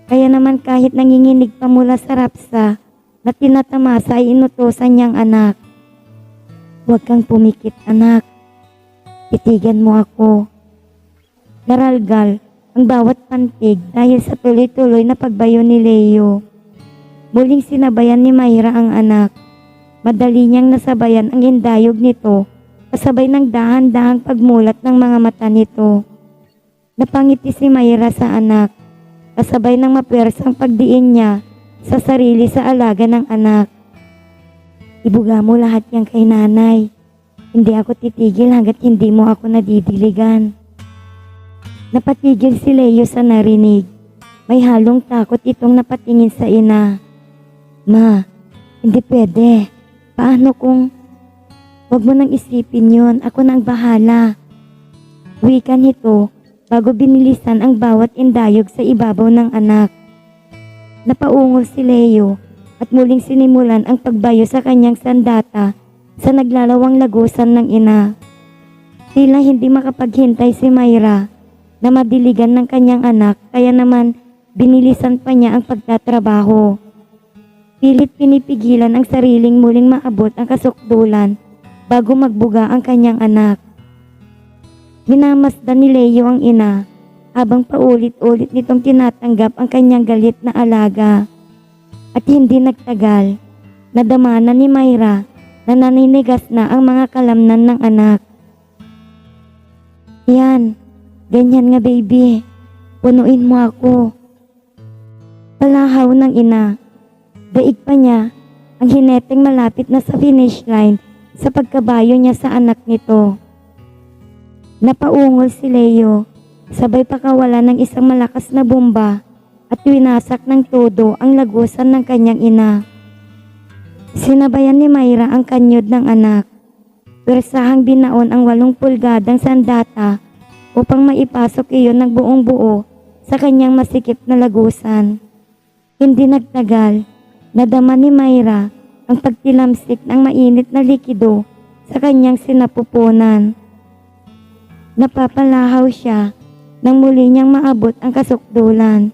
Kaya naman kahit nanginginig pa mula sa rapsa na tinatamasa ay inutusan niyang anak. Huwag kang pumikit anak. Titigan mo ako. Naralgal ang bawat pantig dahil sa tuloy-tuloy na pagbayo ni Leo. Muling sinabayan ni Myra ang anak. Madali niyang nasabayan ang indayog nito kasabay ng dahan-dahang pagmulat ng mga mata nito. Napangiti si Myra sa anak, kasabay ng mapersang pagdiin niya sa sarili sa alaga ng anak. Ibuga mo lahat yan kay nanay. Hindi ako titigil hanggat hindi mo ako nadidiligan. Napatigil si Leo sa narinig. May halong takot itong napatingin sa ina. Ma, hindi pwede. Paano kung... Huwag mo nang isipin yon, ako na ang bahala. Wika nito bago binilisan ang bawat indayog sa ibabaw ng anak. Napaungol si Leo at muling sinimulan ang pagbayo sa kanyang sandata sa naglalawang lagusan ng ina. Tila hindi makapaghintay si Myra na madiligan ng kanyang anak kaya naman binilisan pa niya ang pagtatrabaho. Pilit pinipigilan ang sariling muling maabot ang kasukdulan bago magbuga ang kanyang anak. Minamasdan ni Leo ang ina habang paulit-ulit nitong tinatanggap ang kanyang galit na alaga. At hindi nagtagal, nadama na ni Myra na naninigas na ang mga kalamnan ng anak. Yan, ganyan nga baby, punuin mo ako. Palahaw ng ina, daig pa niya ang hineteng malapit na sa finish line sa pagkabayo niya sa anak nito. Napaungol si Leo, sabay pakawala ng isang malakas na bomba at winasak ng todo ang lagusan ng kanyang ina. Sinabayan ni Myra ang kanyod ng anak. Persahang binaon ang 8 pulgadang sandata upang maipasok iyon ng buong buo sa kanyang masikip na lagusan. Hindi nagtagal, nadama ni Myra ang pagtilamsik ng mainit na likido sa kanyang sinapupunan. Napapalahaw siya nang muli niyang maabot ang kasukdulan.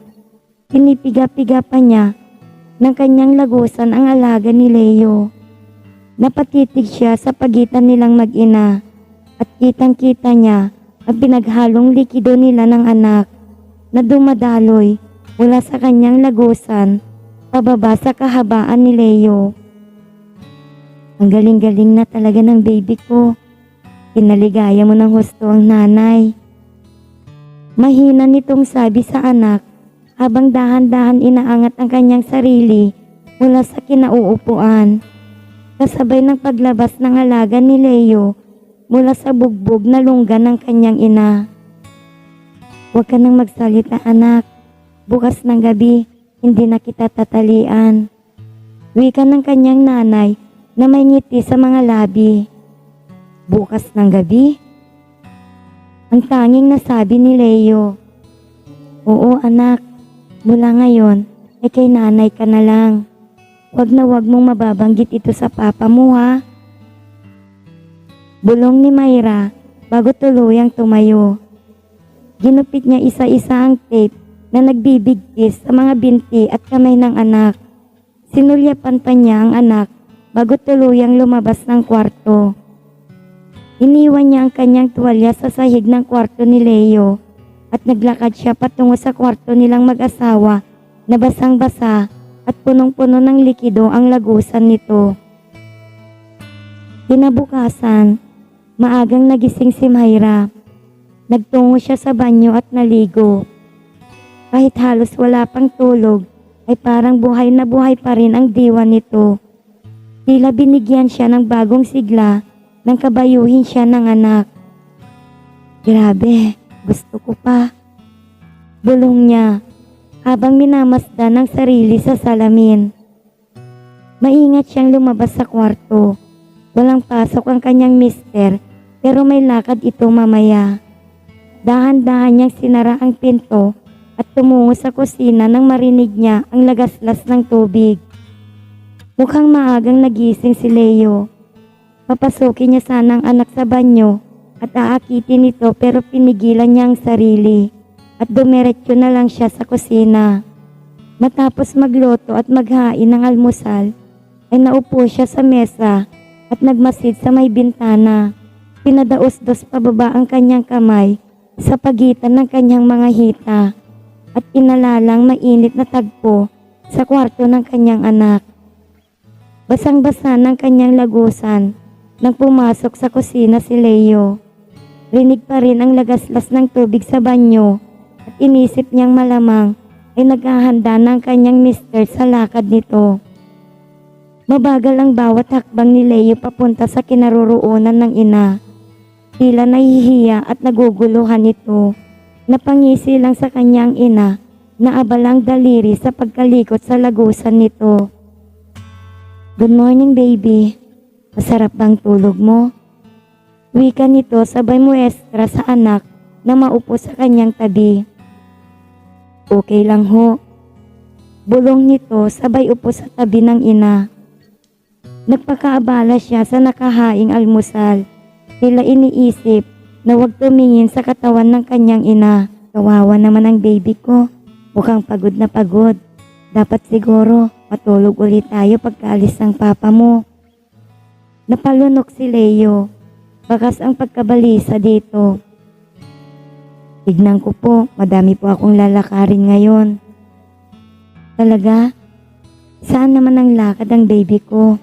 Pinipiga-piga pa niya ng kanyang lagusan ang alaga ni Leo. Napatitig siya sa pagitan nilang mag-ina at kitang-kita niya ang pinaghalong likido nila ng anak na dumadaloy mula sa kanyang lagusan pababa sa kahabaan ni Leo. Ang galing-galing na talaga ng baby ko. Pinaligaya mo ng husto ang nanay. Mahina nitong sabi sa anak habang dahan-dahan inaangat ang kanyang sarili mula sa kinauupuan. Kasabay ng paglabas ng alaga ni Leo mula sa bugbog na lungga ng kanyang ina. Huwag ka nang magsalita anak. Bukas ng gabi, hindi na kita tatalian. Wika ng kanyang nanay na may ngiti sa mga labi. Bukas ng gabi? Ang tanging nasabi ni Leo. Oo anak, mula ngayon ay kay nanay ka na lang. Huwag mong mababanggit ito sa papa mo ha. Bulong ni Mayra bago tuluyang tumayo. Ginupit niya isa-isa ang tape na nagbibigtis sa mga binti at kamay ng anak. Sinulyapan pa niya ang anak bago tuluyang lumabas ng kwarto. Iniwan niya ang kanyang tuwalya sa sahig ng kwarto ni Leo at naglakad siya patungo sa kwarto nilang mag-asawa na basang-basa at punong-puno ng likido ang lagusan nito. Kinabukasan, maagang nagising si Mayra. Nagtungo siya sa banyo at naligo. Kahit halos wala pang tulog, ay parang buhay na buhay pa rin ang diwa nito. Tila binigyan siya ng bagong sigla nang kabayuhin siya ng anak. Grabe, gusto ko pa. Bulong niya habang minamasdan ang sarili sa salamin. Maingat siyang lumabas sa kwarto. Walang pasok ang kanyang mister pero may lakad ito mamaya. Dahan-dahan niyang sinara ang pinto at tumungo sa kusina nang marinig niya ang lagaslas ng tubig. Mukhang maagang nagising si Leo. Papasukin niya sana ang anak sa banyo at aakitin ito pero pinigilan niya ang sarili at dumiretso na lang siya sa kusina. Matapos magluto at maghain ng almusal ay naupo siya sa mesa at nagmasid sa may bintana. Pinadaos-dos pababa ang kanyang kamay sa pagitan ng kanyang mga hita at inalalang mainit na tagpo sa kwarto ng kanyang anak. Basang-basa ng kanyang lagusan nang pumasok sa kusina si Leo. Rinig pa rin ang lagaslas ng tubig sa banyo at inisip niyang malamang ay naghahanda ng kanyang mister sa lakad nito. Mabagal ang bawat hakbang ni Leo papunta sa kinaroroonan ng ina. Tila nahihiya at naguguluhan ito. Napangisi lang sa kanyang ina na abalang daliri sa pagkalikot sa lagusan nito. Good morning baby. Masarap bang tulog mo? Wika nito sabay muestra sa anak na maupo sa kanyang tabi. Okay lang ho. Bulong nito sabay upo sa tabi ng ina. Nagpakaabala siya sa nakahaing almusal. Tila iniisip na huwag tumingin sa katawan ng kanyang ina. Kawawa naman ang baby ko. Mukhang pagod na pagod. Dapat siguro matulog ulit tayo pagkaalis ng papa mo. Napalunok si Leo. Bakas ang pagkabalisa dito. Tignan ko po, madami po akong lalakarin ngayon. Talaga? Saan naman ang lakad ang baby ko?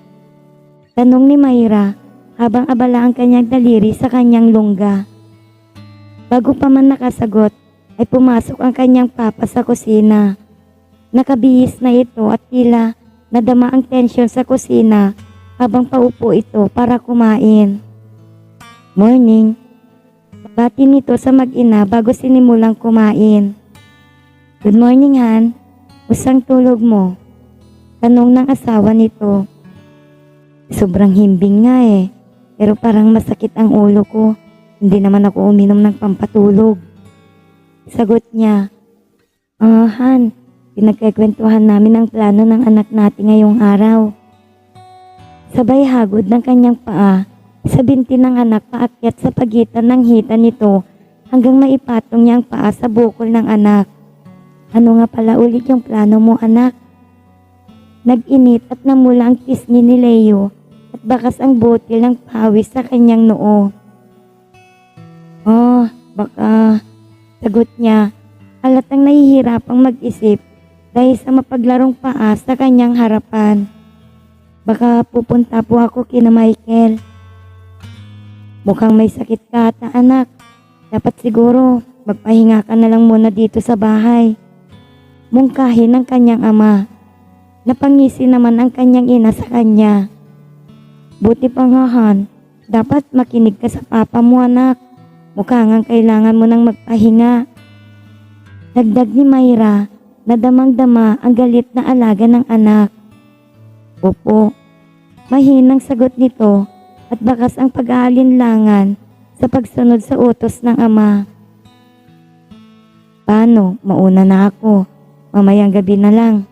Tanong ni Mayra habang abala ang kanyang daliri sa kanyang lungga. Bago pa man nakasagot, ay pumasok ang kanyang papa sa kusina. Nakabihis na ito at tila nadama ang tensyon sa kusina habang paupo ito para kumain. Morning. Bati nito sa mag-ina bago sinimulang kumain. Good morning, Han. Usang tulog mo? Tanong ng asawa nito. Sobrang himbing nga eh. Pero parang masakit ang ulo ko. Hindi naman ako uminom ng pampatulog. Sagot niya. Han, pinagkikwentuhan namin ang plano ng anak natin ngayong araw. Sabay hagod ng kanyang paa sa binti ng anak paakyat sa pagitan ng hita nito hanggang maipatong niya ang paa sa bukol ng anak. Ano nga pala ulit yung plano mo anak? Nag-init at namula ang pisngi ni Leo at bakas ang butil ng pawis sa kanyang noo. Baka, sagot niya, halatang nahihirapang mag-isip dahil sa mapaglarong paa sa kanyang harapan. Baka pupunta po ako kina Michael. Mukhang may sakit ka ata anak. Dapat siguro magpahinga ka na lang muna dito sa bahay. Mungkahin ng kanyang ama. Napangisi naman ang kanyang ina sa kanya. Buti pang Han, dapat makinig ka sa papa mo anak. Mukhang kailangan mo nang magpahinga. Dagdag ni Myra na damang-dama ang galit na alaga ng anak. Opo, mahinang sagot nito at bakas ang pag-aalinlangan sa pagsunod sa utos ng ama. Paano? Mauna na ako. Mamayang gabi na lang.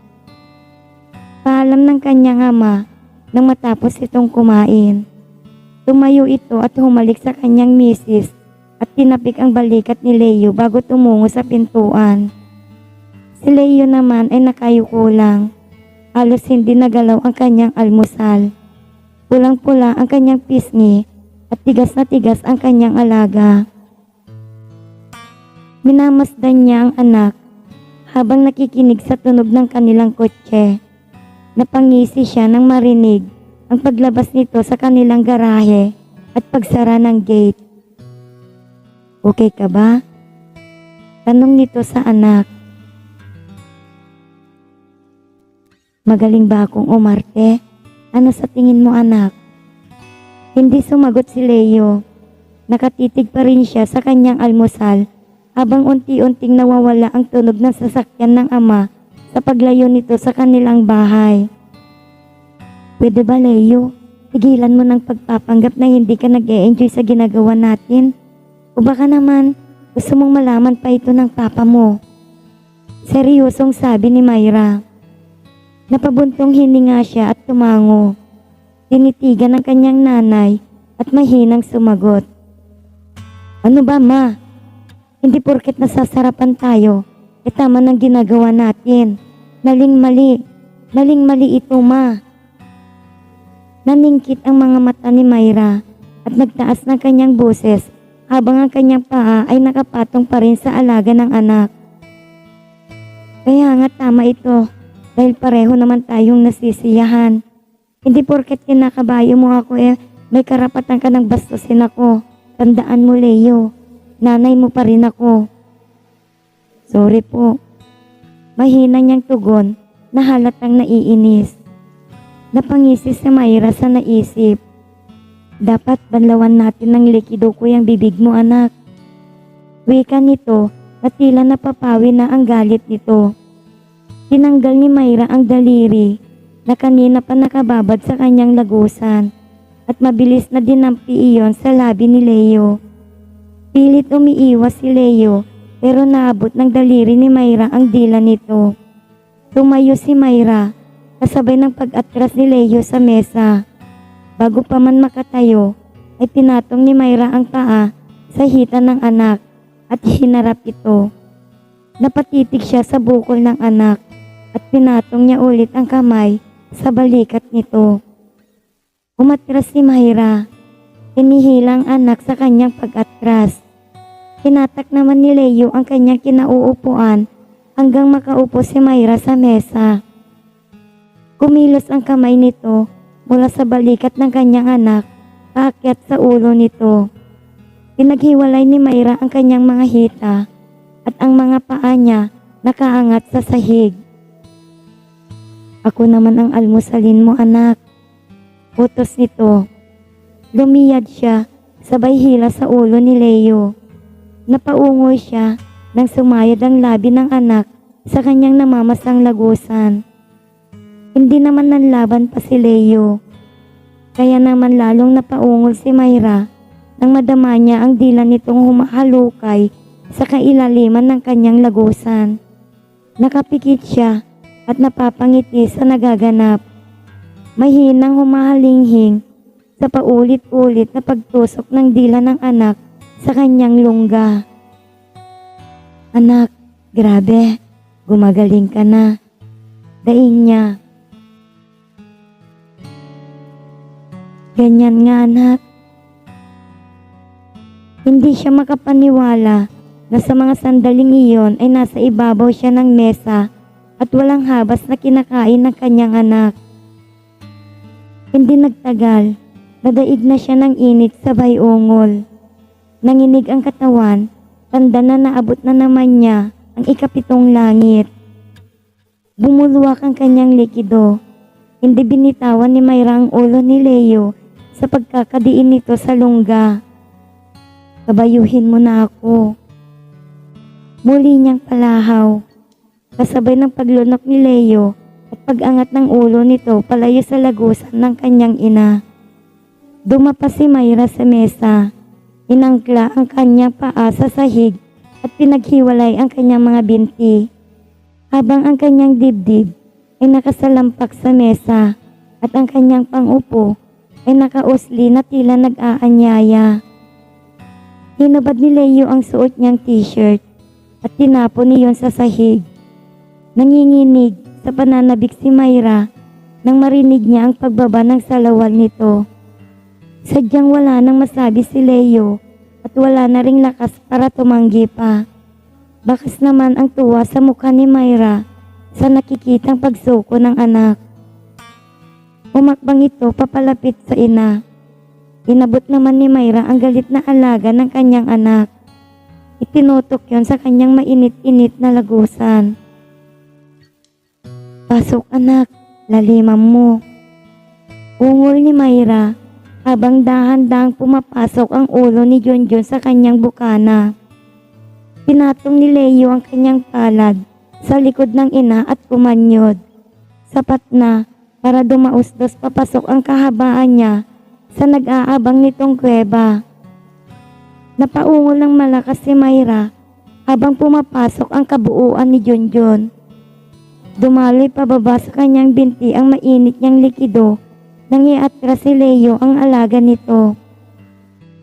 Paalam ng kanyang ama nang matapos itong kumain. Tumayo ito at humalik sa kanyang misis at tinapik ang balikat ni Leo bago tumungo sa pintuan. Si Leo naman ay nakayuko lang. Halos hindi nagalaw ang kanyang almusal. Pulang-pula ang kanyang pisngi at tigas na tigas ang kanyang alaga. Minamasdan niya ang anak habang nakikinig sa tunog ng kanilang kotse. Napangisi siya nang marinig ang paglabas nito sa kanilang garahe at pagsara ng gate. Okay ka ba? Tanong nito sa anak. Magaling ba akong umarte? Ano sa tingin mo, anak? Hindi sumagot si Leo. Nakatitig pa rin siya sa kanyang almusal habang unti-unting nawawala ang tunog ng sasakyan ng ama sa paglayo nito sa kanilang bahay. Pwede ba, Leo? Tigilan mo ng pagpapanggap na hindi ka nag-e-enjoy sa ginagawa natin? O baka naman gusto mong malaman pa ito ng papa mo? Seryosong sabi ni Myra. Napabuntong hininga siya at tumango. Tinitigan ng kanyang nanay at mahinang sumagot. Ano ba, ma? Hindi porket nasasarapan tayo, tama ng ginagawa natin. Maling-mali. Maling-mali ito, ma. Naningkit ang mga mata ni Myra at nagtaas ng kanyang boses habang ang kanyang paa ay nakapatong pa rin sa alaga ng anak. Kaya nga tama ito dahil pareho naman tayong nasisiyahan. Hindi porket kinakabayo mo ako may karapatan ka ng bastusin ako. Tandaan mo, Leo. Nanay mo pa rin ako. Sorry po. Mahina niyang tugon na halatang naiinis. Napangisi si Myra sa naisip. Dapat banlawan natin ng likido ko yung bibig mo, anak. Wika nito na tila napapawi na ang galit nito. Tinanggal ni Myra ang daliri na kanina pa nakababad sa kanyang lagusan at mabilis na dinampi iyon sa labi ni Leo. Pilit umiiwas si Leo pero naabot ng daliri ni Myra ang dila nito. Tumayo si Myra kasabay ng pag-atras ni Leo sa mesa. Bago pa man makatayo ay pinatong ni Myra ang paa sa hita ng anak at hinarap ito. Napatitig siya sa bukol ng anak at pinatong niya ulit ang kamay sa balikat nito. Umatras si Myra. Hinihilang anak sa kanyang pag-atras. Tinatak naman ni Leo ang kanyang kinauupuan hanggang makaupo si Myra sa mesa. Kumilos ang kamay nito mula sa balikat ng kanyang anak paakyat sa ulo nito. Pinaghiwalay ni Myra ang kanyang mga hita at ang mga paa niya nakaangat sa sahig. Ako naman ang almusalin mo, anak. Utos nito. Lumiyad siya sabay hila sa ulo ni Leo. Napaungoy siya nang sumayad ang labi ng anak sa kanyang namamasang lagusan. Hindi naman nanlaban pa si Leo. Kaya naman lalong napaungol si Myra nang madama niya ang dila nitong humahalukay sa kailaliman ng kanyang lagusan. Nakapikit siya at napapangiti sa nagaganap. Mahinang humahalinghing sa paulit-ulit na pagtusok ng dila ng anak sa kanyang lungga. Anak, grabe, gumagaling ka na. Daing niya. Ganyan nga, anak. Hindi siya makapaniwala na sa mga sandaling iyon ay nasa ibabaw siya ng mesa at walang habas na kinakain ng kanyang anak. Hindi nagtagal, nadaig na siya ng init sabay ungol. Nanginig ang katawan, tanda na naabot na naman niya ang ikapitong langit. Bumulwak ang kanyang likido. Hindi binitawan ni Myra ang ulo ni Leo sa pagkakadiin nito sa lungga. Kabayuhin mo na ako. Muli niyang palahaw. Kasabay ng paglunok ni Leo at pag-angat ng ulo nito palayo sa lagusan ng kanyang ina. Dumapa si Myra sa mesa. Inangkla ang kanyang paa sa sahig at pinaghiwalay ang kanyang mga binti. Habang ang kanyang dibdib ay nakasalampak sa mesa at ang kanyang pangupo ay nakausli na tila nag-aanyaya. Hinubad ni Leo ang suot niyang t-shirt at tinapon niyon sa sahig. Nanginginig sa pananabik si Myra nang marinig niya ang pagbaba ng salawal nito. Sadyang wala nang masabi si Leo at wala na ring lakas para tumanggi pa. Bakas naman ang tuwa sa mukha ni Myra sa nakikitang pagsuko ng anak. Umakbang ito papalapit sa ina. Inabot naman ni Myra ang galit na alaga ng kanyang anak. Itinutok yon sa kanyang mainit-init na lagusan. "Pasok anak, laliman mo." Ungol ni Myra habang dahan-dahang pumapasok ang ulo ni Junjun sa kanyang bukana. Pinatong ni Leo ang kanyang palad sa likod ng ina at kumanyod. Sapat na para dumausdos papasok ang kahabaan niya sa nag-aabang nitong kuweba. Napaungol ng malakas si Myra habang pumapasok ang kabuuan ni Junjun. Dumaloy pababa sa kanyang binti ang mainit niyang likido nang iatras si Leo ang alaga nito.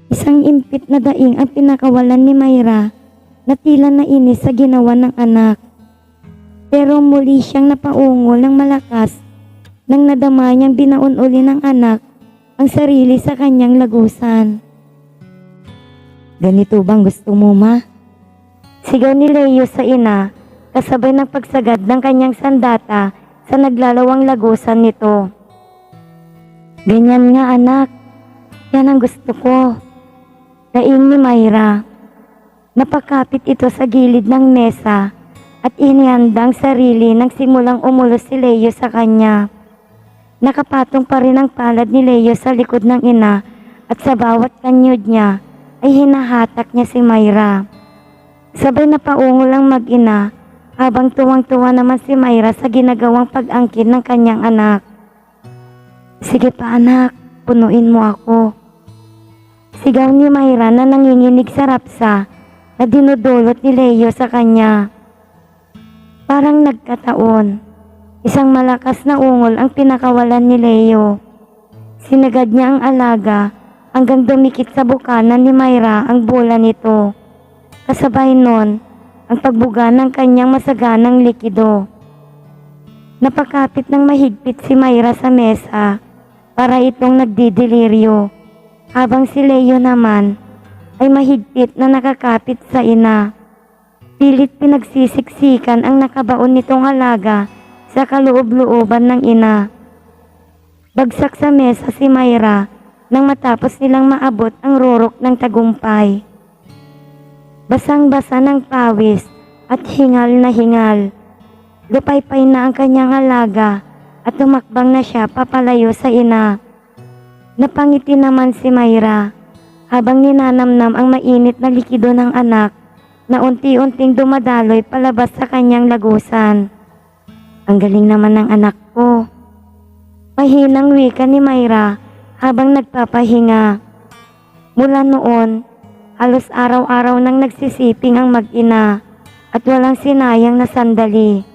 Isang impit na daing ang pinakawalan ni Myra na tila nainis sa ginawa ng anak. Pero muli siyang napaungol ng malakas nang nadama niyang binaon uli ng anak ang sarili sa kanyang lagusan. "Ganito bang gusto mo, ma?" Sigaw ni Leo sa ina kasabay ng pagsagad ng kanyang sandata sa naglalawang lagusan nito. "Ganyan nga anak, yan ang gusto ko." Daing ni Myra. Napakapit ito sa gilid ng mesa at inihanda ang sarili nang simulang umulos si Leo sa kanya. Nakapatong pa rin ang palad ni Leo sa likod ng ina at sa bawat kanyod niya ay hinahatak niya si Myra. Sabay na paungol ang mag-ina habang tuwang-tuwa naman si Myra sa ginagawang pag-angkin ng kanyang anak. "Sige pa anak, punuin mo ako." Sigaw ni Myra na nanginginig sa rapsa na dinudulot ni Leo sa kanya. Parang nagkataon, isang malakas na ungol ang pinakawalan ni Leo. Sinagad niya ang alaga hanggang dumikit sa bukana ni Myra ang bola nito. Kasabay nun, ang pagbuga ng kanyang masaganang likido. Napakapit ng mahigpit si Myra sa mesa para itong nagdidelirio, habang si Leo naman ay mahigpit na nakakapit sa ina. Pilit pinagsisiksikan ang nakabaon nitong alaga sa kaloob-looban ng ina. Bagsak sa mesa si Myra nang matapos nilang maabot ang rurok ng tagumpay. Basang-basa ng pawis at hingal na hingal. Lupaypay na ang kanyang alaga at tumakbang na siya papalayo sa ina. Napangiti naman si Myra habang ninanamnam ang mainit na likido ng anak na unti-unting dumadaloy palabas sa kanyang lagusan. "Ang galing naman ng anak ko." Mahinang wika ni Myra habang nagpapahinga. Mula noon, halos araw-araw nang nagsisiping ang mag-ina at walang sinayang na sandali.